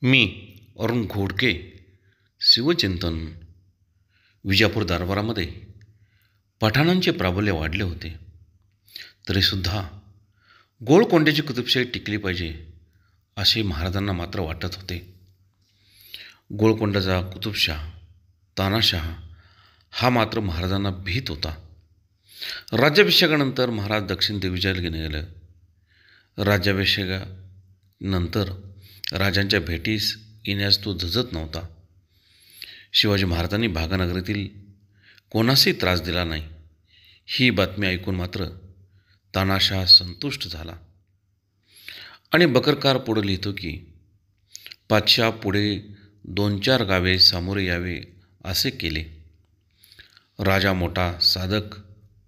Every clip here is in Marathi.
मी अरुण घोडके. शिवचिंतन. विजापूर दरबारामध्ये पठाणांचे प्राबल्य वाढले होते. तरीसुद्धा गोलकोंड्याची कुतुबशाही टिकली पाहिजे असे महाराजांना मात्र वाटत होते. गोलकोंड्याचा कुतुबशाह तानाशाह हा मात्र महाराजांना भीत होता. राज्याभिषेकानंतर महाराज दक्षिण दिग्विजयाला गेले. राज्याभिषेकानंतर राजांच्या भेटीस येण्यास तो झजत नव्हता. शिवाजी महाराजांनी भागानगरीतील कोणासही त्रास दिला नाही. ही बातमी ऐकून मात्र तानाशाह संतुष्ट झाला आणि बकरकार पुढे लिहितो की पातशाह पुढे 2-4 गावे सामोरे यावे असे केले. राजा मोठा साधक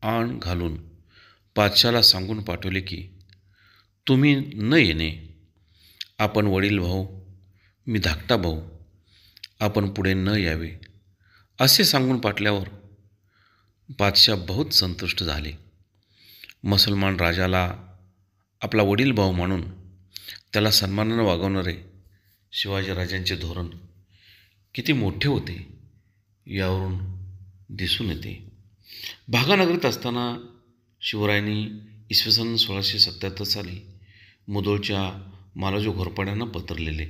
आण घालून पातशाहला सांगून पाठवले की तुम्ही न येणे, आपण वडील भाऊ, मी धाकटा भाऊ, आपण पुढे न यावे असे सांगून पाठल्यावर पातशाह बहुत संतुष्ट झाले. मुसलमान राजाला आपला वडील भाऊ मानून त्याला सन्मानानं वागवणारे शिवाजीराजांचे धोरण किती मोठे होते यावरून दिसून येते. भागानगरीत असताना शिवरायांनी इसवी सन 1677 साली मुधोळच्या मालोजी घोरपड्यांना पत्र लिहिले.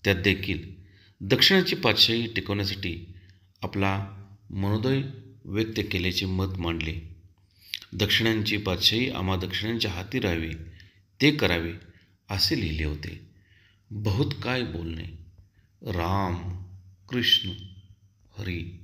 त्यात देखील दक्षिणाची पातशाही टिकवण्यासाठी आपला मनोदय व्यक्त केल्याचे मत मांडले. दक्षिणांची पातशाही आम्हा दक्षिणांच्या हाती राहावी, ते करावे असे लिहिले होते. बहुत काय बोलणे. राम कृष्ण हरी.